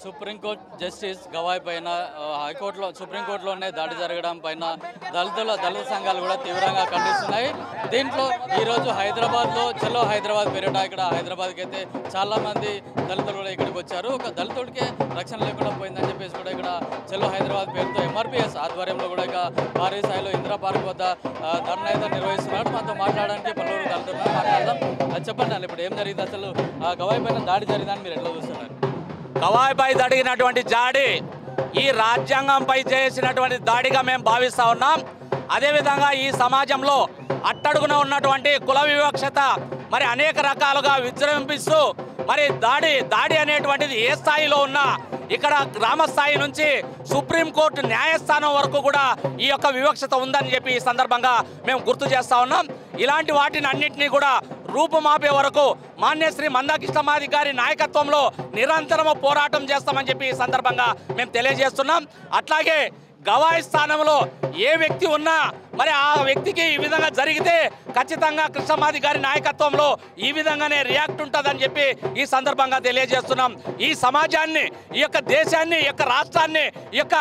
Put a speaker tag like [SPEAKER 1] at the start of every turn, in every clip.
[SPEAKER 1] Supreme court justice Gavai పైన హైకోర్టులో సుప్రీంకోర్టులోనే దాడి జరగడం పైన దళిత సంఘాలు కూడా తీవ్రంగా ఖండిస్తున్నాయి. దీంట్లో ఈరోజు హైదరాబాద్లో చలో హైదరాబాద్ పేరిట ఇక్కడ హైదరాబాద్కి అయితే చాలామంది దళితులు కూడా ఇక్కడికి వచ్చారు. ఒక దళితుడికే రక్షణ లేకుండా పోయిందని చెప్పేసి కూడా ఇక్కడ చలో హైదరాబాద్ పేరుతో ఎంఆర్పిఎస్ ఆధ్వర్యంలో కూడా ఇక భారీ స్థాయిలో ఇందిరా పార్క్ వద్ద ధర్నా అయితే నిర్వహిస్తున్నారు. మనతో మాట్లాడడానికి పలువురు దళితులు మాట్లాడదాం. అది చెప్పండి అన్న, ఇప్పుడు ఏం జరిగింది, అసలు గవాయ్ పైన దాడి జరిగిందని మీరు ఎట్లా చూస్తున్నారు?
[SPEAKER 2] గవాయ్పై జరిగినటువంటి దాడి ఈ రాజ్యాంగంపై చేసినటువంటి దాడిగా మేము భావిస్తూ ఉన్నాం. అదేవిధంగా ఈ సమాజంలో అట్టడుగున ఉన్నటువంటి కుల వివక్షత మరి అనేక రకాలుగా విజృంభిస్తూ మరి దాడి అనేటువంటిది ఏ స్థాయిలో ఉన్నా ఇక్కడ గ్రామ స్థాయి నుంచి సుప్రీంకోర్టు న్యాయస్థానం వరకు కూడా ఈ యొక్క వివక్షత ఉందని చెప్పి ఈ సందర్భంగా మేము గుర్తు చేస్తూ ఉన్నాం. ఇలాంటి వాటిని అన్నింటినీ కూడా రూపుమాపే వరకు మాన్యశ్రీ మందాకృష్ణమాది గారి నాయకత్వంలో నిరంతరము పోరాటం చేస్తామని చెప్పి ఈ సందర్భంగా మేము తెలియజేస్తున్నాం. అట్లాగే గవాయ్ స్థానంలో ఏ వ్యక్తి ఉన్నా మరి ఆ వ్యక్తికి ఈ విధంగా జరిగితే ఖచ్చితంగా కృష్ణమాది గారి నాయకత్వంలో ఈ విధంగానే రియాక్ట్ ఉంటుందని చెప్పి ఈ సందర్భంగా తెలియజేస్తున్నాం. ఈ సమాజాన్ని, ఈ యొక్క దేశాన్ని, ఈ యొక్క రాష్ట్రాన్ని, ఈ యొక్క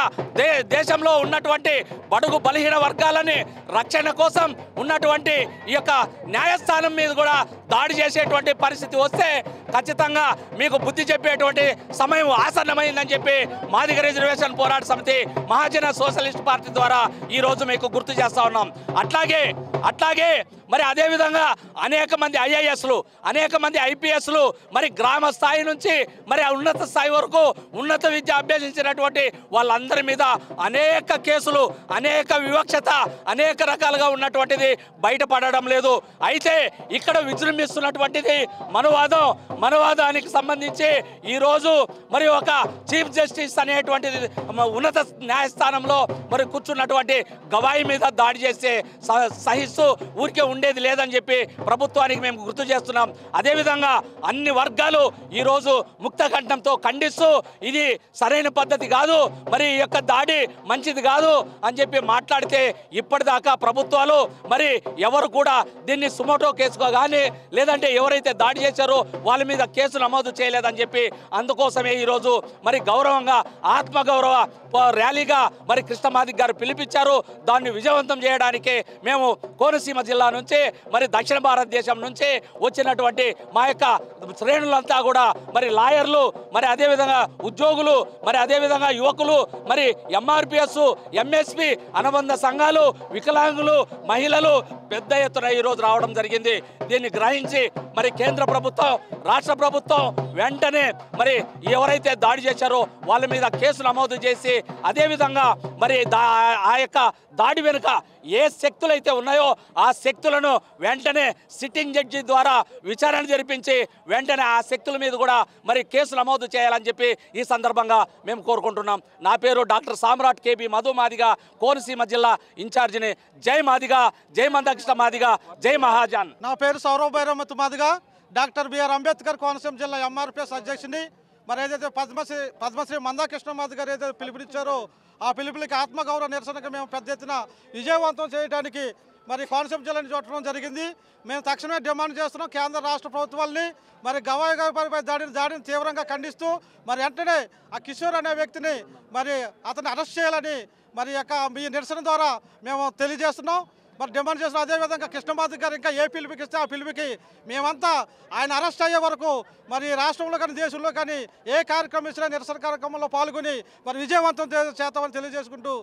[SPEAKER 2] దేశంలో ఉన్నటువంటి బడుగు బలహీన వర్గాలని రక్షణ కోసం ఉన్నటువంటి ఈ యొక్క న్యాయస్థానం మీద కూడా దాడి చేసేటువంటి పరిస్థితి వస్తే ఖచ్చితంగా మీకు బుద్ధి చెప్పేటువంటి సమయం ఆసన్నమైందని చెప్పి మాదిగ రిజర్వేషన్ పోరాట సమితి మహాజన సోషలిస్ట్ పార్టీ ద్వారా ఈరోజు మీకు గుర్తు చేస్తా ఉన్నాం. అట్లాగే మరి అదేవిధంగా అనేక మంది ఐఏఎస్లు, అనేక మంది ఐపీఎస్లు మరి గ్రామ స్థాయి నుంచి మరి ఉన్నత స్థాయి వరకు ఉన్నత విద్య అభ్యసించినటువంటి వాళ్ళందరి మీద అనేక కేసులు, అనేక వివక్షత, అనేక రకాలుగా ఉన్నటువంటిది బయటపడడం లేదు. అయితే ఇక్కడ విజృంభిస్తున్నటువంటిది మనవాదానికి సంబంధించి ఈరోజు మరి ఒక చీఫ్ జస్టిస్ అనేటువంటిది ఉన్నత న్యాయస్థానంలో మరి కూర్చున్నటువంటి గవాయి మీద దాడి చేస్తే సహిస్తూ ఊరికే ఉండేది లేదని చెప్పి ప్రభుత్వానికి మేము గుర్తు చేస్తున్నాం. అదేవిధంగా అన్ని వర్గాలు ఈరోజు ముక్త కంఠంతో ఖండిస్తూ ఇది సరైన పద్ధతి కాదు, మరి ఈ యొక్క దాడి మంచిది కాదు అని చెప్పి మాట్లాడితే ఇప్పటిదాకా ప్రభుత్వాలు మరి ఎవరు కూడా దీన్ని సుమోటో కేసుగా కానీ లేదంటే ఎవరైతే దాడి చేశారో వాళ్ళ మీద కేసు నమోదు చేయలేదని చెప్పి అందుకోసమే ఈరోజు మరి గౌరవంగా ఆత్మగౌరవ ర్యాలీగా మరి కృష్ణమాది గారు పిలిపించారు. దాన్ని విజయవంతం చేయడానికి మేము కోనసీమ జిల్లా నుంచి మరి దక్షిణ భారతదేశం నుంచి వచ్చినటువంటి మా యొక్క శ్రేణులంతా కూడా మరి లాయర్లు, మరి అదేవిధంగా ఉద్యోగులు, మరి అదేవిధంగా యువకులు, మరి ఎంఆర్పిఎస్, ఎంఎస్పి అనుబంధ సంఘాలు, వికలాంగులు, మహిళలు పెద్ద ఎత్తున ఈరోజు రావడం జరిగింది. దీన్ని గ్రహించి మరి కేంద్ర ప్రభుత్వం, రాష్ట్ర ప్రభుత్వం వెంటనే మరి ఎవరైతే దాడి చేశారో వాళ్ళ మీద కేసు నమోదు చేసి అదేవిధంగా మరి ఆ యొక్క దాడి వెనుక ఏ శక్తులు అయితే ఉన్నాయో ఆ శక్తులను వెంటనే సిట్టింగ్ జడ్జి ద్వారా విచారణ జరిపించి వెంటనే ఆ శక్తుల మీద కూడా మరి కేసు నమోదు చేయాలని చెప్పి ఈ సందర్భంగా మేము కోరుకుంటున్నాం. నా పేరు డాక్టర్ సామ్రాట్ కేబి మధు మాదిగ, కోనసీమ జిల్లా ఇన్ఛార్జిని. జై మాదిగ, జై మందకృష్ణ మాదిగ, జై మహాజన్.
[SPEAKER 3] నా పేరు సౌరవ్ భైరమత్ మాదిగ, డాక్టర్ బిఆర్ అంబేద్కర్ కోనసీమ జిల్లా ఎంఆర్పిఎస్ అధ్యక్షుని. మరి ఏదైతే పద్మశ్రీ మందాకృష్ణ మాది గారు ఏదైతే పిలుపునిచ్చారో ఆ పిలుపులకి ఆత్మగౌరవ నిరసనగా మేము పెద్ద ఎత్తున విజయవంతం చేయడానికి మరి కోనసీమ జిల్లాని చూడటం జరిగింది. మేము తక్షణమే డిమాండ్ చేస్తున్నాం కేంద్ర రాష్ట్ర ప్రభుత్వాలని మరి గవాయ్ గారిపై దాడిని తీవ్రంగా ఖండిస్తూ మరి వెంటనే ఆ కిషోర్ అనే వ్యక్తిని మరి అతన్ని అరెస్ట్ చేయాలని మరి ఈ నిరసన ద్వారా మేము తెలియజేస్తున్నాం, మరి డిమాండ్ చేస్తున్నాం. అదేవిధంగా కృష్ణమాది గారు ఇంకా ఏ పిలుపుకి ఇస్తే ఆ పిలుపుకి మేమంతా ఆయన అరెస్ట్ అయ్యే వరకు మరి రాష్ట్రంలో కానీ దేశంలో కానీ ఏ కార్యక్రమం ఇచ్చినా నిరసన కార్యక్రమంలో పాల్గొని మరి విజయవంతం చేస్తామని తెలియజేసుకుంటూ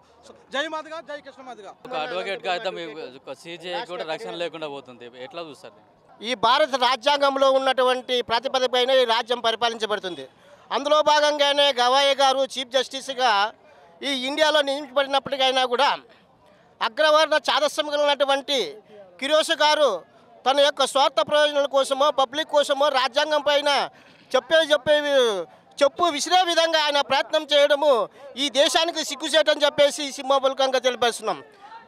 [SPEAKER 3] జై మాదిగా, జై కృష్ణమాదిగా.
[SPEAKER 1] ఒక అడ్వకేట్గా అయితే సిజేఐ కూడా రక్షణ లేకుండా పోతుంది, ఎట్లా చూస్తారు?
[SPEAKER 4] ఈ భారత రాజ్యాంగంలో ఉన్నటువంటి ప్రాతిపదికపైన ఈ రాజ్యం పరిపాలించబడుతుంది. అందులో భాగంగానే గవాయ్ గారు చీఫ్ జస్టిస్గా ఈ ఇండియాలో నియమించబడినప్పటికైనా కూడా అగ్రవర్ణ చాదస్యం కలిగినటువంటి కిరోష్ గారు తన యొక్క స్వార్థ ప్రయోజనాల కోసమో పబ్లిక్ కోసమో రాజ్యాంగం పైన చెప్పు విసిరే విధంగా ఆయన ప్రయత్నం చేయడము ఈ దేశానికి సిగ్గుచేటని చెప్పేసి సింహబుల్కంగా తెలిపేస్తున్నాం.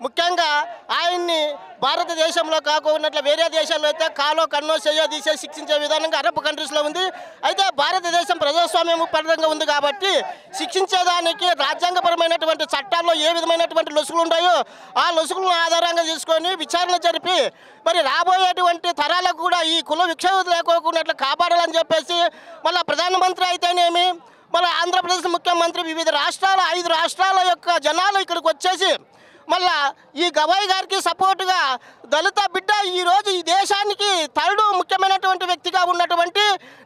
[SPEAKER 4] ముఖ్యంగా ఆయన్ని భారతదేశంలో కాకుండా వేరే దేశాల్లో అయితే కాలో కన్నో చెయ్యో తీసే శిక్షించే విధానంగా అరబ్ కంట్రీస్లో ఉంది. అయితే భారతదేశం ప్రజాస్వామ్యం పరంగా ఉంది కాబట్టి శిక్షించేదానికి రాజ్యాంగపరమైనటువంటి చట్టాల్లో ఏ విధమైనటువంటి లొసుగులు ఉన్నాయో ఆ లొసుగులను ఆధారంగా తీసుకొని విచారణ జరిపి మరి రాబోయేటువంటి తరాలకు కూడా ఈ కుల విక్షేపం లేకోకుండా కాపాడాలని చెప్పేసి మళ్ళీ ప్రధానమంత్రి అయితేనేమి మన ఆంధ్రప్రదేశ్ ముఖ్యమంత్రి వివిధ రాష్ట్రాల 5 రాష్ట్రాల యొక్క జనాలు ఇక్కడికి వచ్చేసి మళ్ళా ఈ గవాయి గారికి సపోర్టుగా దళిత బిడ్డ ఈరోజు ఈ దేశానికి థర్డ్ ముఖ్యమైనటువంటి వ్యక్తిగా ఉన్నటువంటి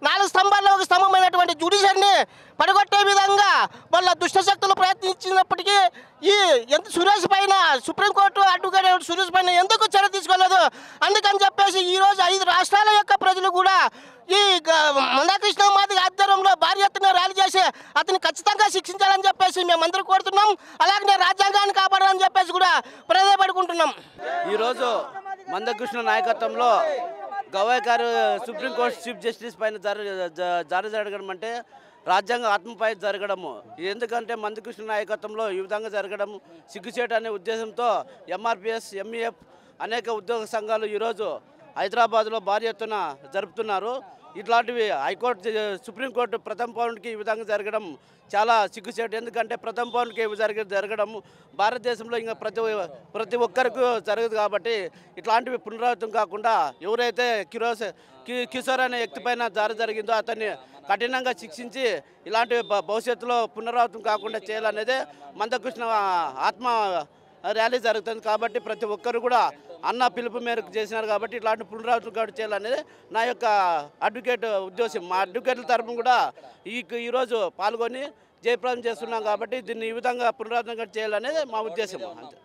[SPEAKER 4] 4 స్తంభాల్లో ఒక స్తంభమైనటువంటి జ్యుడిషియర్ని పడగొట్టే విధంగా వాళ్ళ దుష్టశక్తులు ప్రయత్నించినప్పటికీ ఈ ఎంత సురేష్ పైన సుప్రీంకోర్టు అడ్వకేట్ సురేష్ పైన ఎందుకు చర్య తీసుకోలేదు? అందుకని చెప్పేసి ఈరోజు 5 రాష్ట్రాల యొక్క ప్రజలు కూడా ఈ మందాకృష్ణ మాదిగ ఆధ్వర్యంలో భారీ ఎత్తున ర్యాలీ చేసి అతన్ని ఖచ్చితంగా శిక్షించాలని చెప్పేసి మేమందరూ కోరుతున్నాం. అలాగే రాజ్యాంగాన్ని కాపాడాలని చెప్పేసి కూడా ప్రాధాయపడుకుంటున్నాం.
[SPEAKER 5] ఈరోజు మందకృష్ణ నాయకత్వంలో గవాయి గారు సుప్రీంకోర్టు చీఫ్ జస్టిస్ పైన జారీ జరగడం అంటే రాజ్యాంగ ఆత్మపై జరగడము. ఎందుకంటే మందకృష్ణ నాయకత్వంలో ఈ విధంగా జరగడం సిగ్గుచేటు అనే ఉద్దేశంతో ఎంఆర్పిఎస్ ఎంఈఎఫ్ అనేక ఉద్యోగ సంఘాలు ఈరోజు హైదరాబాద్లో భారీ ఎత్తున జరుపుతున్నారు. ఇట్లాంటివి హైకోర్టు సుప్రీంకోర్టు ప్రథమ పౌరునికి ఈ విధంగా జరగడం చాలా సిగ్గుచేటు. ఎందుకంటే ప్రథమ పౌరునికి జరగడం భారతదేశంలో ఇంకా ప్రతి ఒక్కరికి జరగదు. కాబట్టి ఇట్లాంటివి పునరావృతం కాకుండా ఎవరైతే కిషోర్ అనే వ్యక్తి పైన జరిగిందో అతన్ని కఠినంగా శిక్షించి ఇలాంటి భవిష్యత్తులో పునరావృతం కాకుండా చేయాలనేదే మందకృష్ణ ఆత్మ ర్యాలీ జరుగుతుంది. కాబట్టి ప్రతి ఒక్కరు కూడా అన్న పిలుపు మేరకు చేసినారు. కాబట్టి ఇట్లాంటి పునరావృతం చేయాలనేది నా యొక్క అడ్వకేట్ ఉద్దేశం. మా అడ్వకేట్ల తరఫున కూడా ఈరోజు పాల్గొని జయప్రదం చేస్తున్నాం. కాబట్టి దీన్ని ఈ విధంగా పునరావృతం చేయాలనేది మా ఉద్దేశం అంతే.